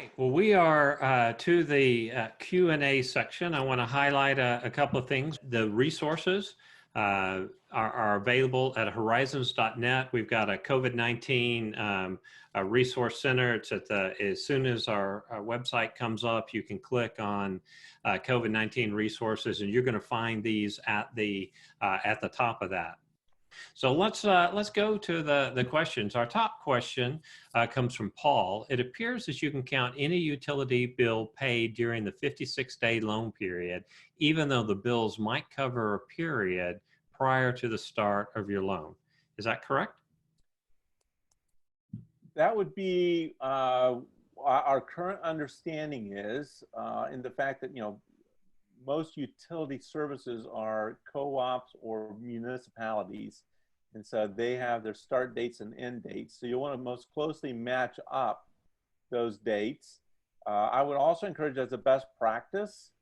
right. Well, we are to the Q&A section. I want to highlight a couple of things. The resources are available at horizons.net. We've got a COVID-19 a resource center. It's at as soon as our website comes up, you can click on COVID-19 resources, and you're going to find these at the top of that. So let's go to the questions. Our top question comes from Paul. It appears that you can count any utility bill paid during the 56-day loan period, even though the bills might cover a period prior to the start of your loan. Is that correct? That would be our current understanding is in the fact that, most utility services are co-ops or municipalities. And so they have their start dates and end dates. So you want to most closely match up those dates. I would also encourage as a best practice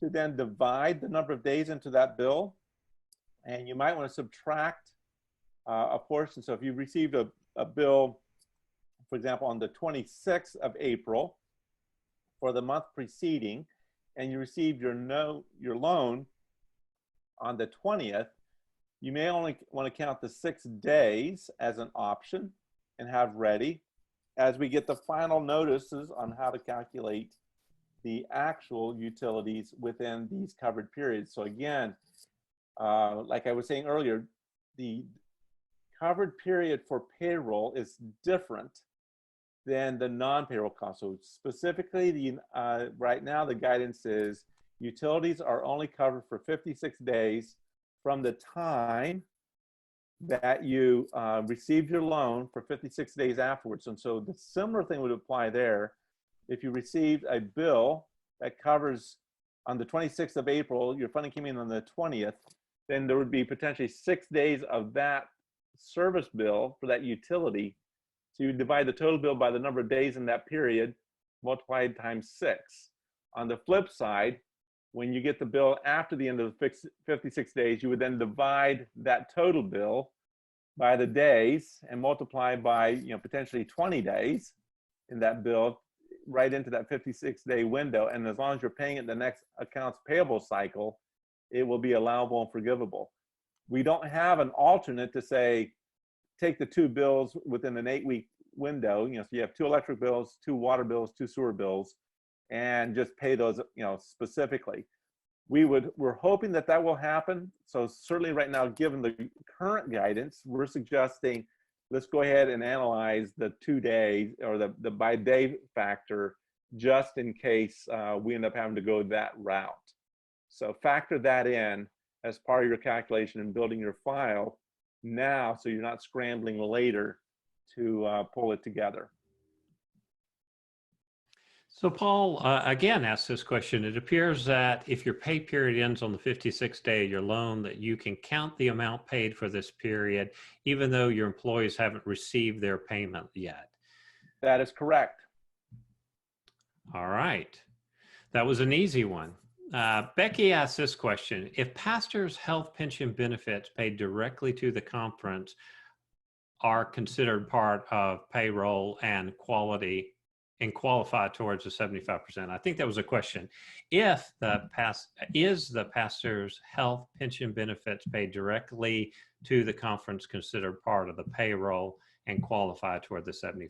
to then divide the number of days into that bill. And you might want to subtract a portion. So if you received a bill, for example, on the 26th of April for the month preceding, and you received your loan on the 20th, you may only want to count the 6 days as an option and have ready as we get the final notices on how to calculate the actual utilities within these covered periods. So again, like I was saying earlier, the covered period for payroll is different than the non-payroll cost. So specifically, right now the guidance is utilities are only covered for 56 days from the time that you received your loan for 56 days afterwards. And so the similar thing would apply there. If you received a bill that covers on the 26th of April, your funding came in on the 20th, then there would be potentially 6 days of that service bill for that utility. So you divide the total bill by the number of days in that period, multiplied times 6. On the flip side, when you get the bill after the end of the 56 days, you would then divide that total bill by the days and multiply by potentially 20 days in that bill right into that 56-day window. And as long as you're paying it the next accounts payable cycle, it will be allowable and forgivable. We don't have an alternate to say, take the 2 bills within an 8-week window, so you have 2 electric bills, 2 water bills, 2 sewer bills, and just pay those, specifically. We're hoping that will happen. So certainly right now, given the current guidance, we're suggesting let's go ahead and analyze the 2 days or the by day factor, just in case we end up having to go that route. So factor that in as part of your calculation and building your file now, so you're not scrambling later to pull it together. So Paul, again, asked this question. It appears that if your pay period ends on the 56th day of your loan, that you can count the amount paid for this period, even though your employees haven't received their payment yet. That is correct. All right. That was an easy one. Becky asked this question. If pastors' health pension benefits paid directly to the conference are considered part of payroll and qualify towards the 75%. I think that was a question. Is the pastor's health pension benefits paid directly to the conference considered part of the payroll and qualify toward the 75%?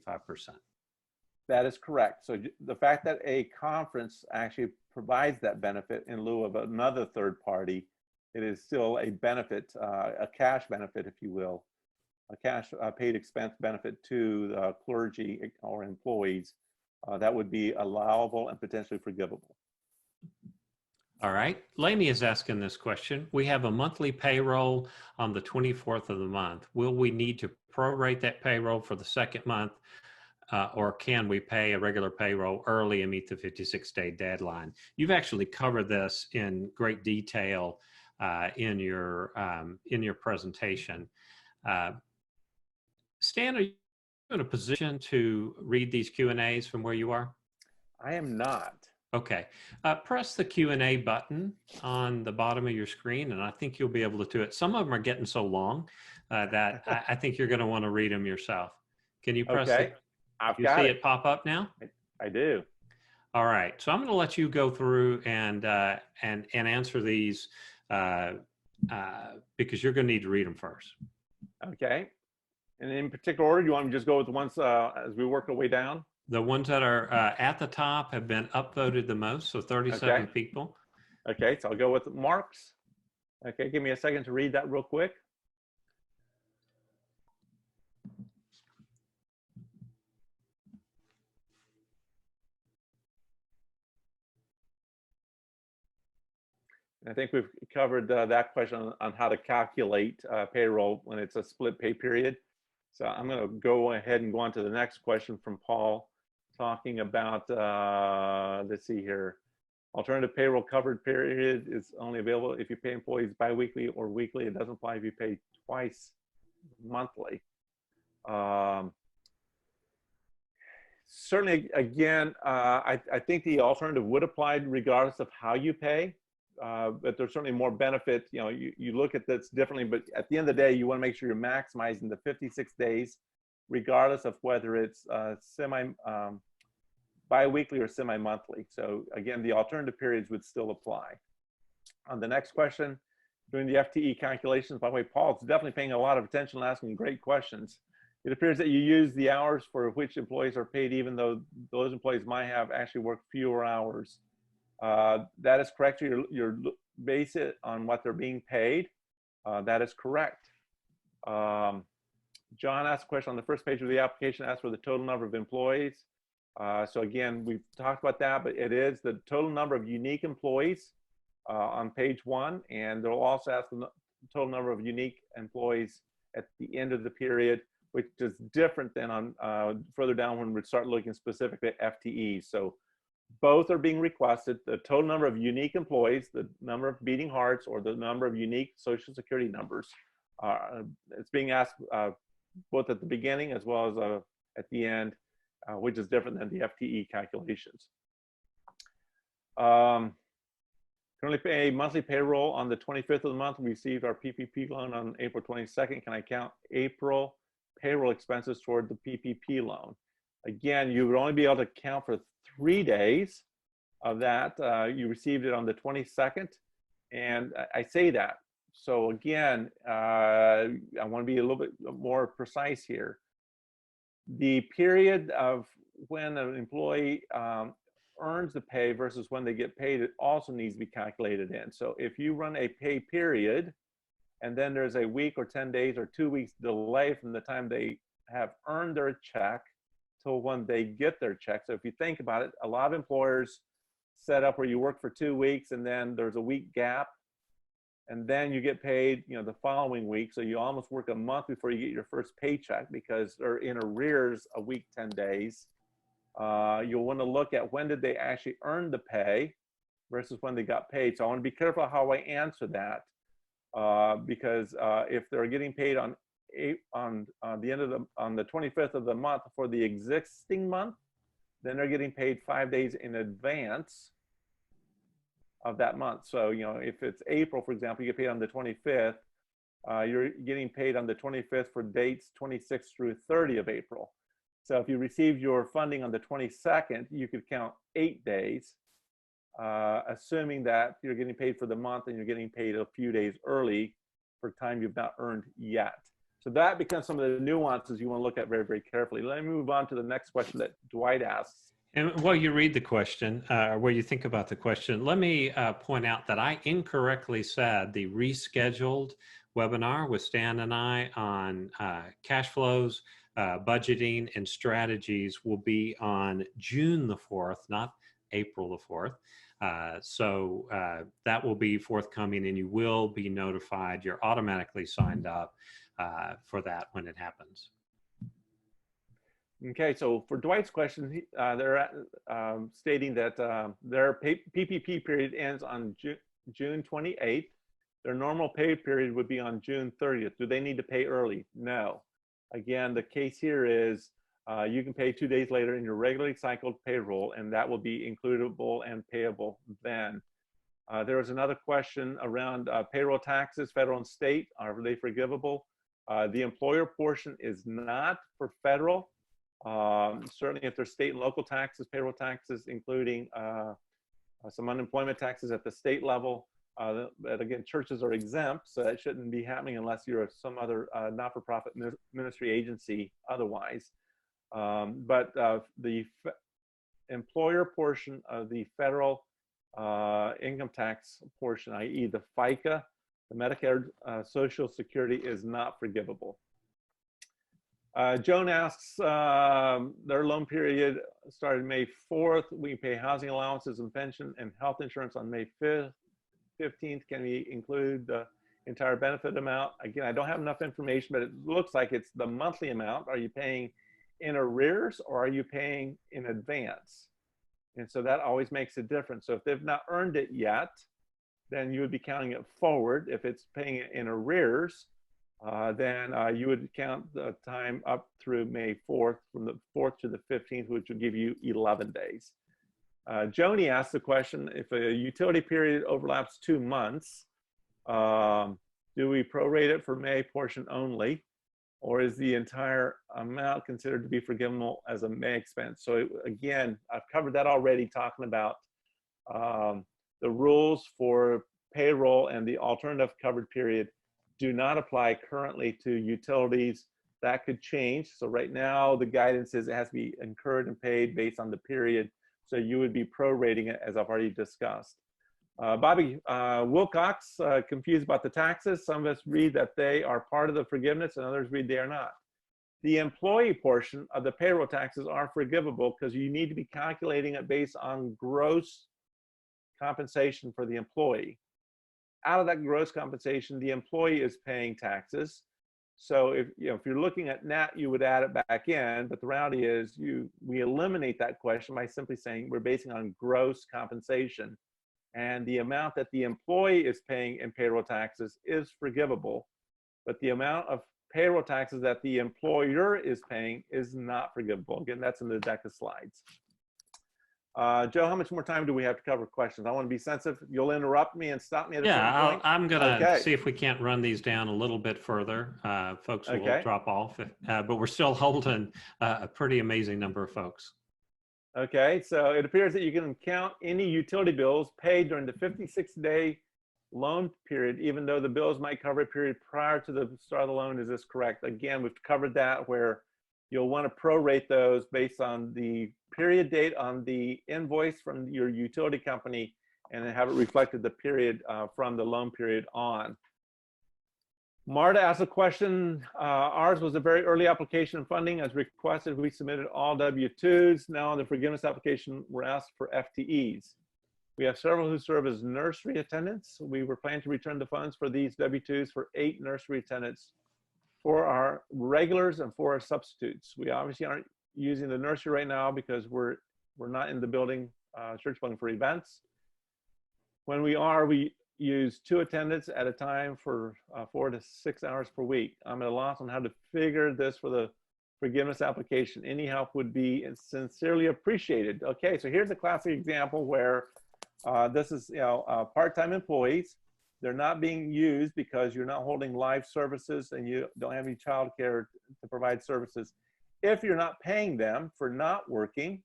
That is correct. So the fact that a conference actually provides that benefit in lieu of another third party, it is still a benefit, a cash benefit, if you will, a cash paid expense benefit to the clergy or employees. That would be allowable and potentially forgivable. All right. Lamy is asking this question. We have a monthly payroll on the 24th of the month. Will we need to prorate that payroll for the second month, or can we pay a regular payroll early and meet the 56-day deadline? You've actually covered this in great detail in your presentation. Stan, are you in a position to read these Q&As from where you are? I am not. Okay. Press the Q&A button on the bottom of your screen, and I think you'll be able to do it. Some of them are getting so long that I think you're going to want to read them yourself. Can you press it? You see it pop up now? I do. All right. So I'm going to let you go through and answer these uh, because you're going to need to read them first. Okay. And in particular order, you want me to just go with the ones as we work our way down? The ones that are at the top have been upvoted the most, so 37 Okay. people. Okay, so I'll go with Mark's. Okay, give me a second to read that real quick. I think we've covered that question on how to calculate payroll when it's a split pay period. So I'm going to go ahead and go on to the next question from Paul, talking about, let's see here, alternative payroll covered period is only available if you pay employees biweekly or weekly. It doesn't apply if you pay twice monthly. Certainly, again, I think the alternative would apply regardless of how you pay. But there's certainly more benefit. You know, you look at this differently, but at the end of the day, you want to make sure you're maximizing the 56 days, regardless of whether it's bi-weekly or semi-monthly. So again, the alternative periods would still apply. On the next question, doing the FTE calculations, by the way, Paul's definitely paying a lot of attention and asking great questions. It appears that you use the hours for which employees are paid, even though those employees might have actually worked fewer hours. That is correct. You're base it on what they're being paid. That is correct. John asked a question on the first page of the application, asked for the total number of employees. So again, we've talked about that, but it is the total number of unique employees on page 1, and they'll also ask the total number of unique employees at the end of the period, which is different than on further down when we start looking specifically at FTEs. So both are being requested. The total number of unique employees, the number of beating hearts, or the number of unique Social Security numbers. It's being asked both at the beginning as well as at the end, which is different than the FTE calculations. Currently pay monthly payroll on the 25th of the month. We received our PPP loan on April 22nd. Can I count April payroll expenses toward the PPP loan? Again, you would only be able to count for 3 days of that. You received it on the 22nd. And I say that. So again, I want to be a little bit more precise here. The period of when an employee earns the pay versus when they get paid, it also needs to be calculated in. So if you run a pay period, and then there's a week or 10 days or 2 weeks delay from the time they have earned their check till when they get their check. So if you think about it, a lot of employers set up where you work for 2 weeks and then there's a week gap, and then you get paid, you know, the following week. So you almost work a month before you get your first paycheck because they're in arrears a week, 10 days. You'll want to look at when did they actually earn the pay versus when they got paid. So I want to be careful how I answer that because if they're getting paid on the 25th of the month for the existing month, then they're getting paid 5 days in advance of that month. So, you know, if it's April, for example, you get paid on the 25th, you're getting paid on the 25th for dates 26th through 30 of April. So if you received your funding on the 22nd, you could count 8 days, assuming that you're getting paid for the month and you're getting paid a few days early for time you've not earned yet. So that becomes some of the nuances you want to look at very, very carefully. Let me move on to the next question that Dwight asks. And while you read the question, or while you think about the question, let me point out that I incorrectly said the rescheduled webinar with Stan and I on cash flows, budgeting, and strategies will be on June the 4th, not April the 4th. So that will be forthcoming, and you will be notified. You're automatically signed up for that when it happens. Okay, so for Dwight's question, they're stating that their PPP period ends on June 28th. Their normal pay period would be on June 30th. Do they need to pay early? No. Again, the case here is you can pay 2 days later in your regularly cycled payroll, and that will be includable and payable then. There was another question around payroll taxes, federal and state. Are they forgivable? The employer portion is not for federal. Certainly if there's state and local taxes, payroll taxes, including some unemployment taxes at the state level. But again, churches are exempt, so that shouldn't be happening unless you're some other not-for-profit ministry agency otherwise. But the employer portion of the federal income tax portion, i.e. the FICA, the Medicare Social Security, is not forgivable. Joan asks, their loan period started May 4th. We pay housing allowances and pension and health insurance on May 15th. Can we include the entire benefit amount? Again, I don't have enough information, but it looks like it's the monthly amount. Are you paying in arrears or are you paying in advance? And so that always makes a difference. So if they've not earned it yet, then you would be counting it forward. If it's paying it in arrears, then you would count the time up through May 4th, from the 4th to the 15th, which would give you 11 days. Joni asked the question, if a utility period overlaps 2 months, do we prorate it for May portion only, or is the entire amount considered to be forgivable as a May expense? So again, I've covered that already, talking about the rules for payroll and the alternative covered period do not apply currently to utilities. That could change. So right now the guidance is it has to be incurred and paid based on the period. So you would be prorating it, as I've already discussed. Bobby Wilcox, confused about the taxes. Some of us read that they are part of the forgiveness and others read they are not. The employee portion of the payroll taxes are forgivable because you need to be calculating it based on gross compensation for the employee. Out of that gross compensation, the employee is paying taxes. So if you're looking at net, you would add it back in, but the reality is we eliminate that question by simply saying we're basing on gross compensation. And the amount that the employee is paying in payroll taxes is forgivable, but the amount of payroll taxes that the employer is paying is not forgivable. Again, that's in the deck of slides. Joe, how much more time do we have to cover questions? I want to be sensitive. You'll interrupt me and stop me at a certain point. I'm going to see if we can't run these down a little bit further. Folks will drop off, but we're still holding a pretty amazing number of folks. Okay, so it appears that you can count any utility bills paid during the 56-day loan period, even though the bills might cover a period prior to the start of the loan. Is this correct? Again, we've covered that, where you'll want to prorate those based on the period date on the invoice from your utility company and then have it reflected the period from the loan period on. Marta asked a question. Ours was a very early application of funding. As requested, we submitted all W-2s. Now on the forgiveness application, we're asked for FTEs. We have several who serve as nursery attendants. We were planning to return the funds for these W-2s for 8 nursery attendants, for our regulars and for our substitutes. We obviously aren't using the nursery right now because we're not in the building, church building, for events. When we are, we use 2 attendants at a time for 4 to 6 hours per week. I'm at a loss on how to figure this for the forgiveness application. Any help would be sincerely appreciated. Okay, so here's a classic example where this is part-time employees. They're not being used because you're not holding live services and you don't have any childcare to provide services. If you're not paying them for not working,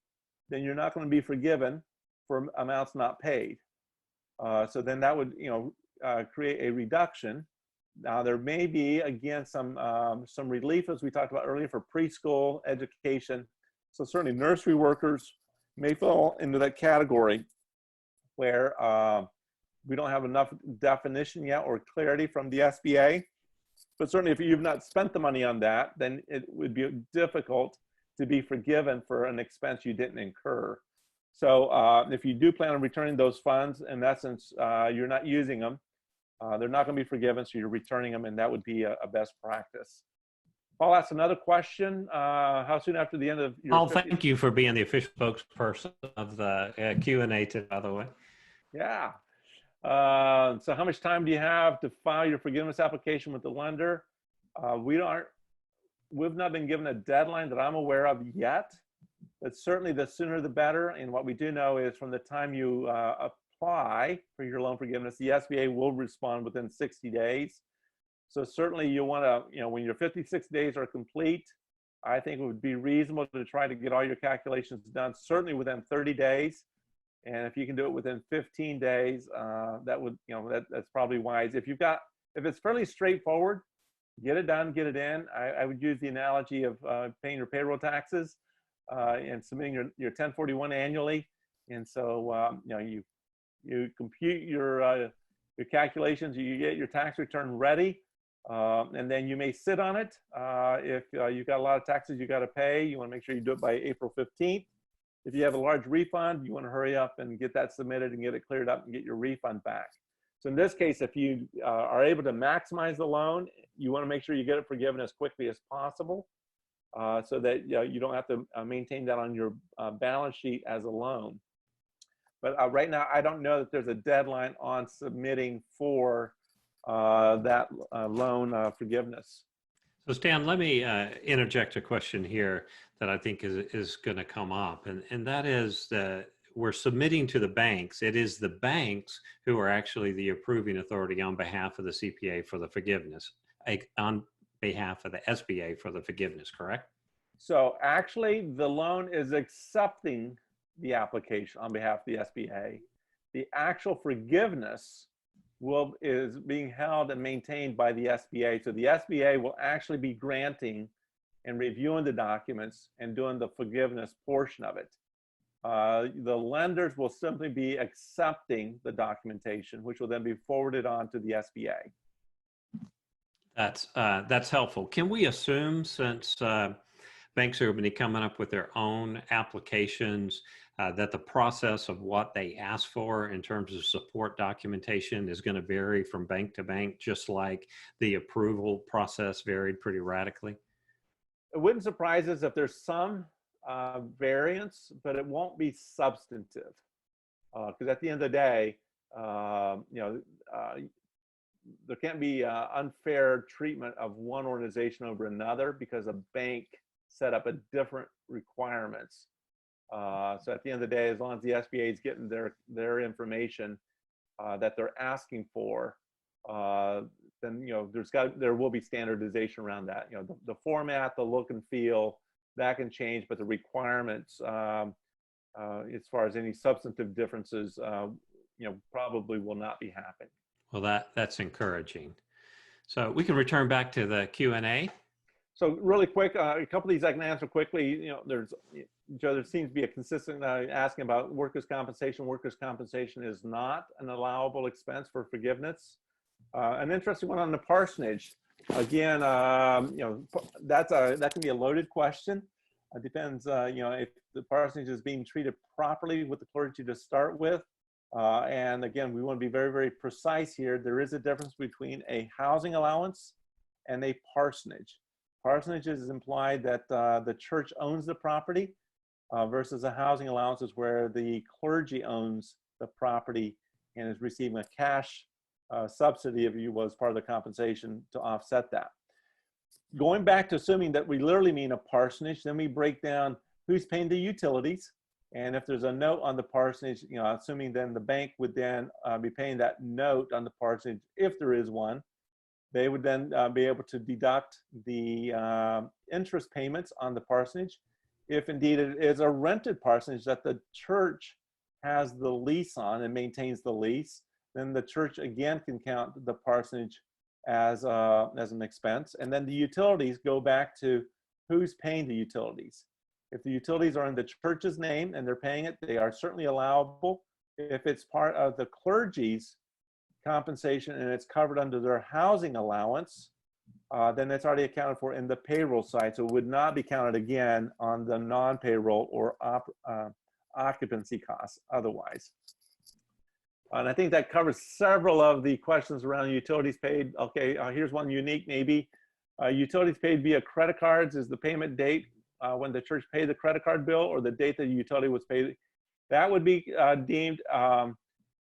then you're not going to be forgiven for amounts not paid. So then that would create a reduction. Now there may be, again, some relief, as we talked about earlier, for preschool education. So certainly nursery workers may fall into that category where we don't have enough definition yet or clarity from the SBA. But certainly if you've not spent the money on that, then it would be difficult to be forgiven for an expense you didn't incur. So if you do plan on returning those funds, in essence, you're not using them, they're not going to be forgiven, so you're returning them, and that would be a best practice. Paul asked another question. How soon after the end of your— Paul, thank you for being the official spokesperson of the Q&A today, by the way. Yeah. So how much time do you have to file your forgiveness application with the lender? We've not been given a deadline that I'm aware of yet, but certainly the sooner the better. And what we do know is from the time you apply for your loan forgiveness, the SBA will respond within 60 days. So certainly you want to, when your 56 days are complete, I think it would be reasonable to try to get all your calculations done, certainly within 30 days. And if you can do it within 15 days, that would, that's probably wise. If it's fairly straightforward, get it done, get it in. I would use the analogy of paying your payroll taxes and submitting your 1041 annually. And so, you compute your calculations, you get your tax return ready, and then you may sit on it. If you've got a lot of taxes you got to pay, you want to make sure you do it by April 15th. If you have a large refund, you want to hurry up and get that submitted and get it cleared up and get your refund back. So in this case, if you are able to maximize the loan, you want to make sure you get it forgiven as quickly as possible, so that you don't have to maintain that on your balance sheet as a loan. But right now, I don't know that there's a deadline on submitting for that loan forgiveness. So Stan, let me interject a question here that I think is going to come up, and that is that we're submitting to the banks. It is the banks who are actually the approving authority on behalf of the CPA for the forgiveness, on behalf of the SBA for the forgiveness, correct? So actually, the loan is accepting the application on behalf of the SBA. The actual forgiveness is being held and maintained by the SBA. So the SBA will actually be granting and reviewing the documents and doing the forgiveness portion of it. The lenders will simply be accepting the documentation, which will then be forwarded on to the SBA. That's helpful. Can we assume, since banks are going to be coming up with their own applications, that the process of what they ask for in terms of support documentation is going to vary from bank to bank, just like the approval process varied pretty radically? It wouldn't surprise us if there's some variance, but it won't be substantive. Because at the end of the day, there can't be unfair treatment of one organization over another because a bank set up a different requirements. So at the end of the day, as long as the SBA is getting their information that they're asking for, then there will be standardization around that. The format, the look and feel, that can change, but the requirements, as far as any substantive differences, probably will not be happening. Well, that's encouraging. So we can return back to the Q&A. So really quick, a couple of these I can answer quickly. There seems to be a consistent asking about workers' compensation. Workers' compensation is not an allowable expense for forgiveness. An interesting one on the parsonage. Again, that can be a loaded question. It depends, if the parsonage is being treated properly with the clergy to start with. And again, we want to be very, very precise here. There is a difference between a housing allowance and a parsonage. Parsonage is implied that the church owns the property versus a housing allowance is where the clergy owns the property and is receiving a cash subsidy, if you will, as part of the compensation to offset that. Going back to assuming that we literally mean a parsonage, then we break down who's paying the utilities. And if there's a note on the parsonage, assuming then the bank would then be paying that note on the parsonage, if there is one, they would then be able to deduct the interest payments on the parsonage. If indeed it is a rented parsonage that the church has the lease on and maintains the lease, then the church again can count the parsonage as an expense. And then the utilities go back to who's paying the utilities. If the utilities are in the church's name and they're paying it, they are certainly allowable. If it's part of the clergy's compensation and it's covered under their housing allowance, then it's already accounted for in the payroll side. So it would not be counted again on the non-payroll or occupancy costs otherwise. And I think that covers several of the questions around utilities paid. Okay, here's one unique maybe. Utilities paid via credit cards, is the payment date when the church paid the credit card bill or the date that the utility was paid? That would be deemed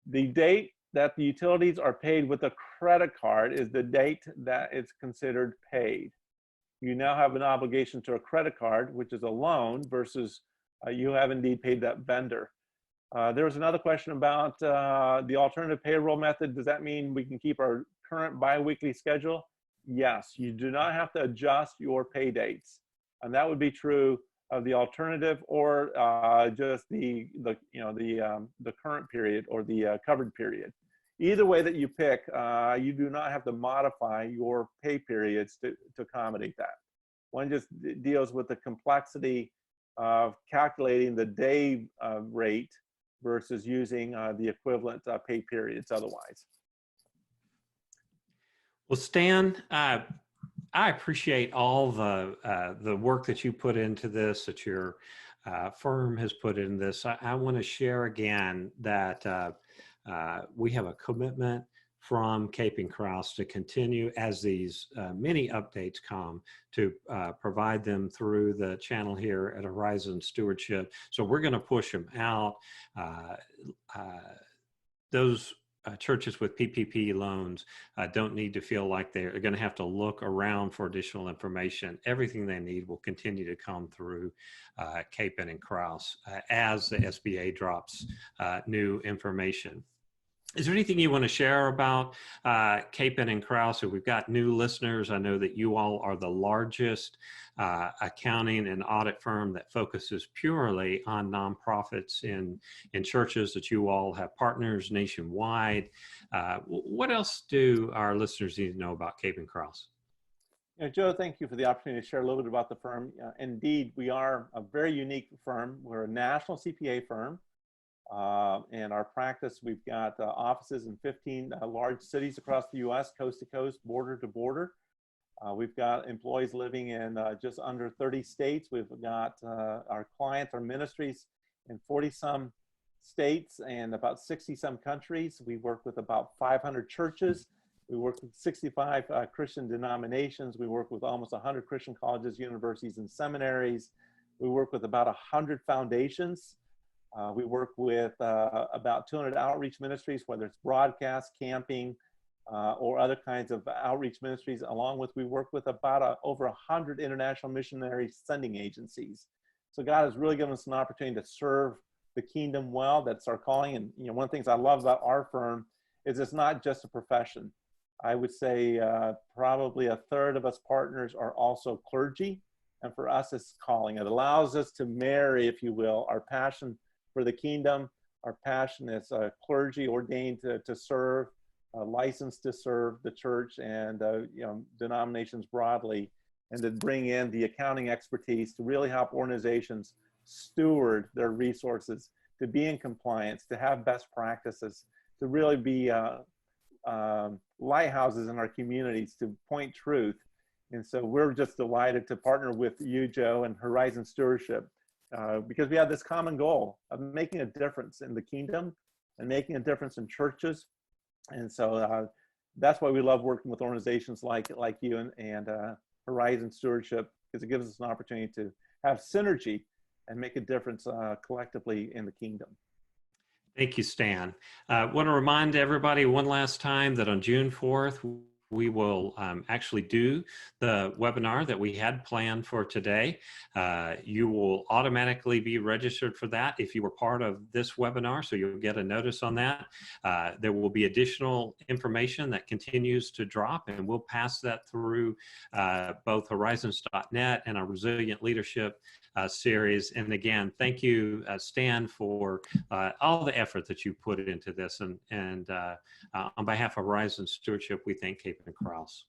the date that the utilities are paid with a credit card is the date that it's considered paid. You now have an obligation to a credit card, which is a loan, versus you have indeed paid that vendor. There was another question about the alternative payroll method. Does that mean we can keep our current biweekly schedule? Yes, you do not have to adjust your pay dates. and that would be true of the alternative or just the current period or the covered period. Either way that you pick, you do not have to modify your pay periods to accommodate that. One just deals with the complexity of calculating the day rate versus using the equivalent pay periods otherwise. Well, Stan, I appreciate all the work that you put into this, that your firm has put in this. I want to share again that we have a commitment from Cape and Krause to continue as these many updates come to provide them through the channel here at Horizon Stewardship. So we're going to push them out. Those churches with PPP loans don't need to feel like they're going to have to look around for additional information. Everything they need will continue to come through Cape and Krause as the SBA drops new information. Is there anything you want to share about Cape and Krause? We've got new listeners. I know that you all are the largest accounting and audit firm that focuses purely on nonprofits in churches, that you all have partners nationwide. What else do our listeners need to know about Cape and Krause? Joe, thank you for the opportunity to share a little bit about the firm. Indeed, we are a very unique firm. We're a national CPA firm. In our practice, we've got offices in 15 large cities across the U.S., coast to coast, border to border. We've got employees living in just under 30 states. We've got our clients, our ministries in 40-some states and about 60-some countries. We work with about 500 churches. We work with 65 Christian denominations. We work with almost 100 Christian colleges, universities, and seminaries. We work with about 100 foundations. We work with about 200 outreach ministries, whether it's broadcast, camping, or other kinds of outreach ministries, along with we work with about over 100 international missionary sending agencies. So God has really given us an opportunity to serve the kingdom well. That's our calling. And one of the things I love about our firm is it's not just a profession. I would say probably a third of us partners are also clergy. And for us, it's calling. It allows us to marry, if you will, our passion for the kingdom, our passion as clergy ordained to serve, licensed to serve the church and denominations broadly, and to bring in the accounting expertise to really help organizations steward their resources, to be in compliance, to have best practices, to really be lighthouses in our communities, to point truth. And so we're just delighted to partner with you, Joe, and Horizon Stewardship because we have this common goal of making a difference in the kingdom and making a difference in churches. And so that's why we love working with organizations like you and Horizon Stewardship, because it gives us an opportunity to have synergy and make a difference collectively in the kingdom. Thank you, Stan. I want to remind everybody one last time that on June 4th, we will actually do the webinar that we had planned for today. You will automatically be registered for that if you were part of this webinar, so you'll get a notice on that. There will be additional information that continues to drop, and we'll pass that through both Horizons.net and our Resilient Leadership series. And again, thank you, Stan, for all the effort that you put into this. And on behalf of Horizon Stewardship, we thank Cape and Krause.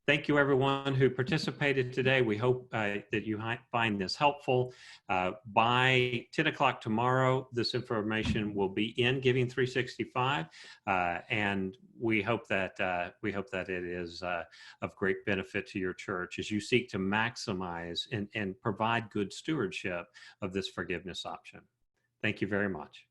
Thank you, everyone who participated today. We hope that you find this helpful. By 10 o'clock tomorrow, this information will be in Giving 365, and we hope that it is of great benefit to your church as you seek to maximize and provide good stewardship of this forgiveness option. Thank you very much.